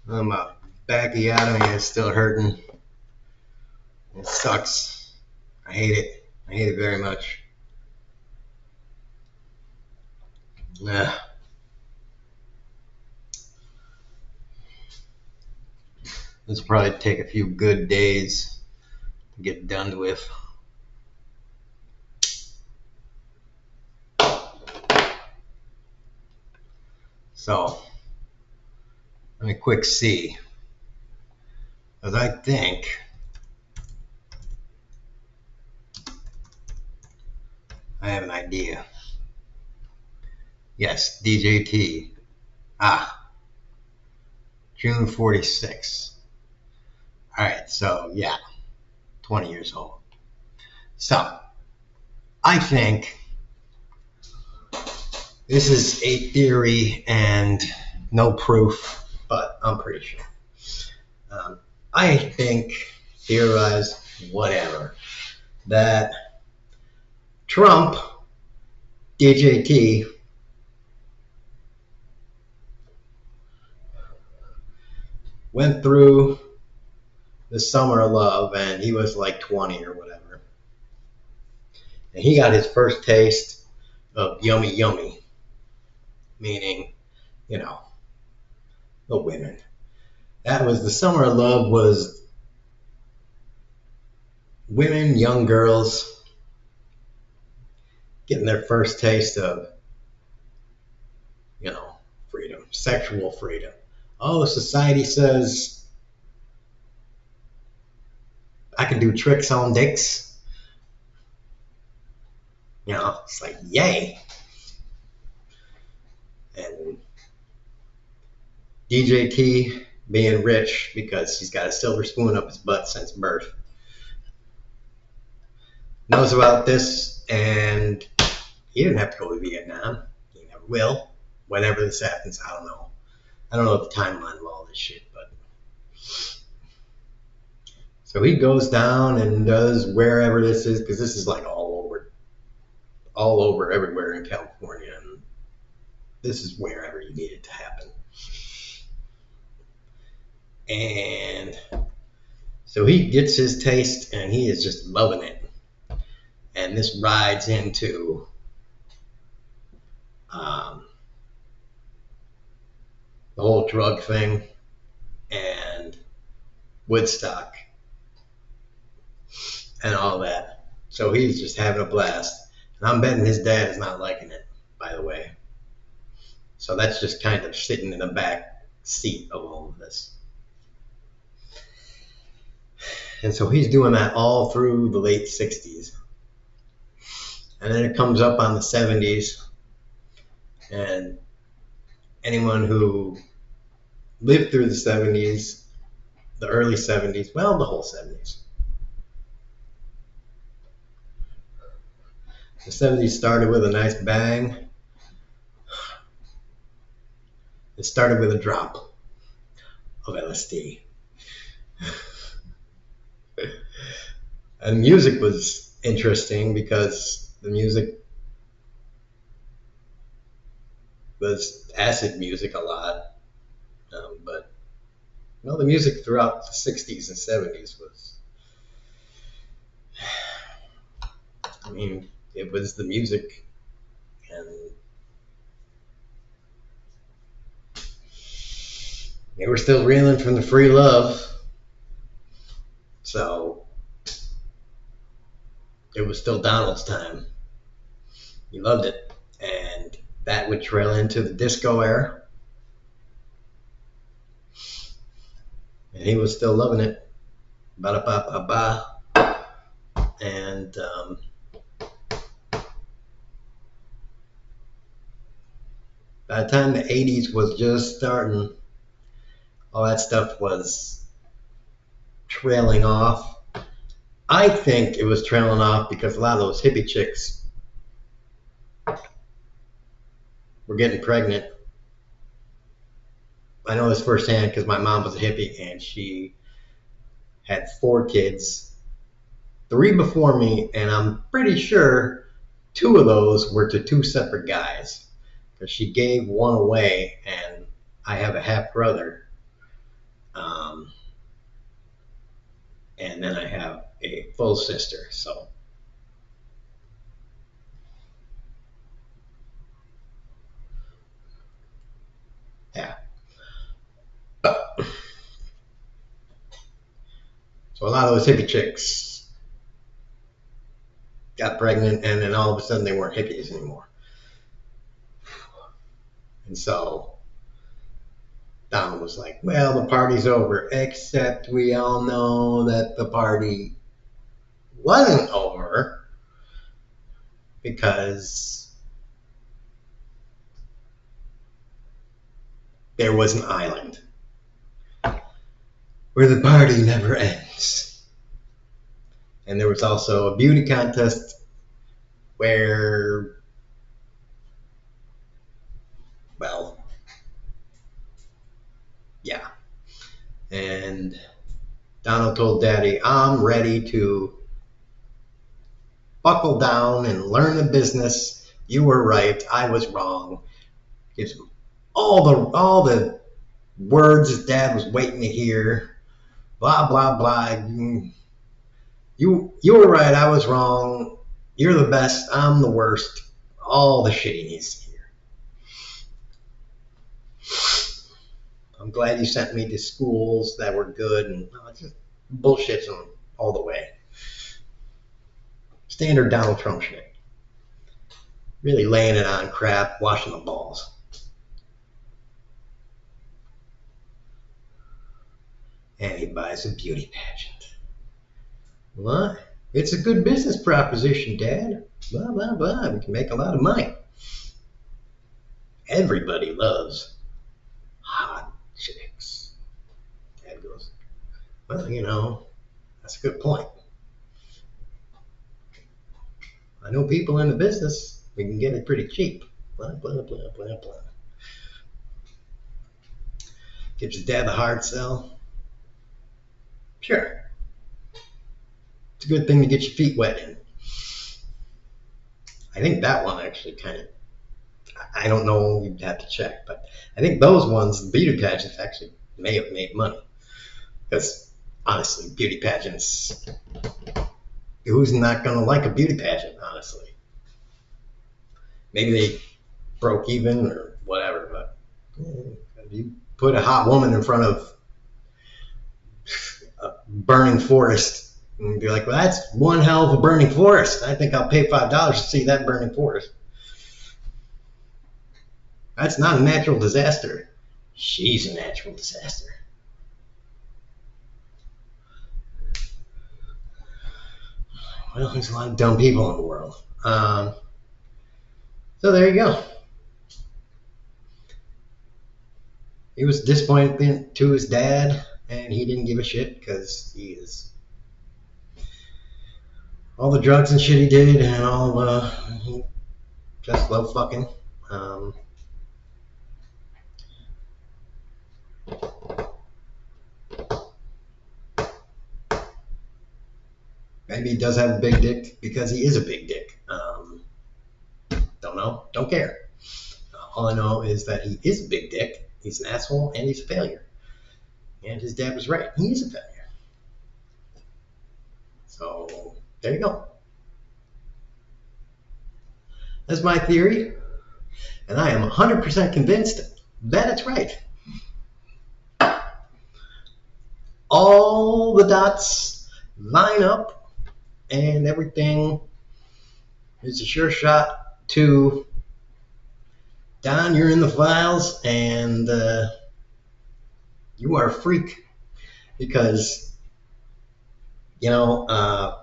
My backiotomy is still hurting. It sucks. I hate it. I hate it very much. Ugh. This will probably take a few good days to get done with. So, let me quick see. Because I think I have an idea. Yes, DJT. June 46. Alright, so yeah, 20 years old. So, I think this is a theory and no proof, but I'm pretty sure. I think, theorize, whatever, that Trump, DJT, went through the summer of love and he was like 20 or whatever. And he got his first taste of yummy yummy, meaning, you know, the women. That was the summer of love, was women, young girls getting their first taste of, you know, freedom, sexual freedom. Oh, society says I can do tricks on dicks. You know, it's like, yay. And DJT being rich because he's got a silver spoon up his butt since birth, knows about this, and he didn't have to go to Vietnam. He never will. Whenever this happens, I don't know. I don't know the timeline of all this shit, but so he goes down and does wherever this is, because this is like all over, everywhere in California, and this is wherever you need it to happen. And so he gets his taste, and he is just loving it. And this rides into the whole drug thing and Woodstock and all that. So he's just having a blast. And I'm betting his dad is not liking it, by the way. So that's just kind of sitting in the back seat of all of this. And so he's doing that all through the late 60s. And then it comes up on the 70s. And anyone who lived through the 70s, the early 70s, well, the whole 70s. The 70s started with a nice bang. It started with a drop of LSD. And music was interesting because the music was acid music a lot. But the music throughout the 60s and 70s was, I mean, it was the music, and they were still reeling from the free love. So it was still Donald's time. He loved it. And that would trail into the disco era. And he was still loving it. Ba-da-ba-ba-ba. And by the time the 80s was just starting, all that stuff was trailing off. I think it was trailing off because a lot of those hippie chicks were getting pregnant. I know this firsthand because my mom was a hippie and she had 4 kids, 3 before me, and I'm pretty sure 2 of those were to 2 separate guys because she gave one away, and I have a half brother And then I have a full sister. So yeah. So a lot of those hippie chicks got pregnant, and then all of a sudden they weren't hippies anymore. And so Donald was like, well, the party's over, except we all know that the party wasn't over because there was an island where the party never ends. And there was also a beauty contest where, well, yeah. And Donald told Daddy, I'm ready to buckle down and learn the business. You were right. I was wrong. Gives him all the words his dad was waiting to hear. Blah, blah, blah. You were right. I was wrong. You're the best. I'm the worst. All the shit he needs to hear. I'm glad you sent me to schools that were good, and just bullshits them all the way. Standard Donald Trump shit. Really laying it on crap, washing the balls. And he buys a beauty pageant. What? It's a good business proposition, Dad. Blah, blah, blah. We can make a lot of money. Everybody loves hot chicks. Dad goes, well, you know, that's a good point. I know people in the business. We can get it pretty cheap. Blah, blah, blah, blah, blah. Gives his dad the hard sell. Sure. It's a good thing to get your feet wet in. I think that one actually kind of, I don't know, you'd have to check, but I think those ones, the beauty pageants, actually may have made money. Because honestly, beauty pageants, who's not going to like a beauty pageant, honestly? Maybe they broke even or whatever, but if you put a hot woman in front of a burning forest and be like, well, that's one hell of a burning forest. I think I'll pay $5 to see that burning forest. That's not a natural disaster. She's a natural disaster. Well, there's a lot of dumb people in the world. So there you go. He was disappointed to his dad, and he didn't give a shit because he is all the drugs and shit he did, and all he just loved fucking. Maybe he does have a big dick because he is a big dick. Don't know. Don't care. All I know is that he is a big dick. He's an asshole and he's a failure. And his dad was right. He is a failure. So there you go. That's my theory. And I am 100% convinced that it's right. All the dots line up and everything is a sure shot to Don, you're in the files and you are a freak because, you know, I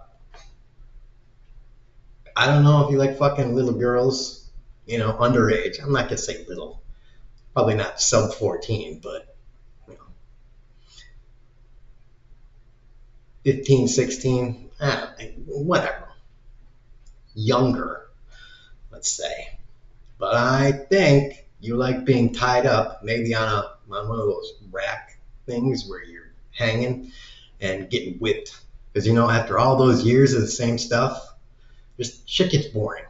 don't know if you like fucking little girls, you know, underage. I'm not going to say little. Probably not sub 14, but, you know, 15, 16, whatever. Younger, let's say. But I think you like being tied up, maybe on one of those rack things where you're hanging and getting whipped. Because, you know, after all those years of the same stuff, just shit gets boring.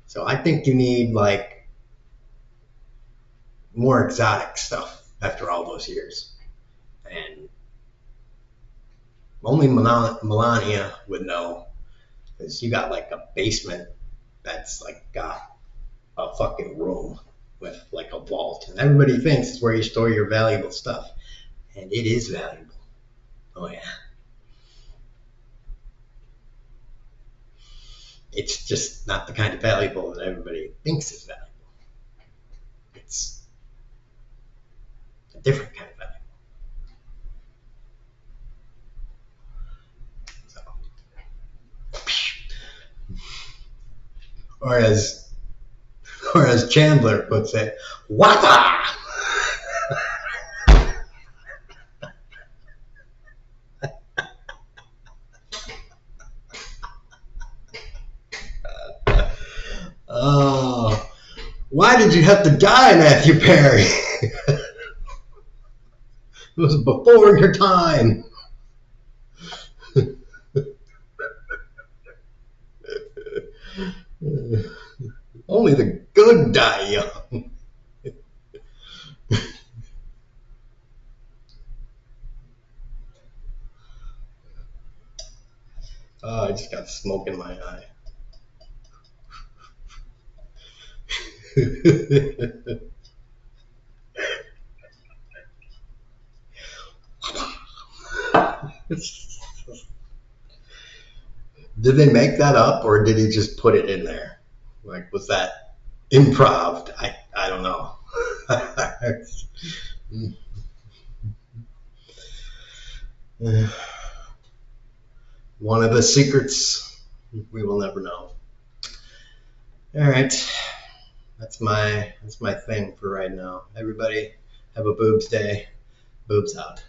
So I think you need like more exotic stuff after all those years. And Only Melania would know, because you got like a basement that's like got a fucking room with like a vault, and everybody thinks it's where you store your valuable stuff, and it is valuable. Oh yeah, it's just not the kind of valuable that everybody thinks is valuable. It's a different kind of valuable. So, or as Chandler puts it, wata. Oh, why did you have to die, Matthew Perry? It was before your time. Only the good die young. Oh, I just got smoke in my eye. Did they make that up, or did he just put it in there? Like, was that improv? I don't know. One of the secrets we will never know. All right, that's my thing for right now. Everybody have a boobs day. Boobs out.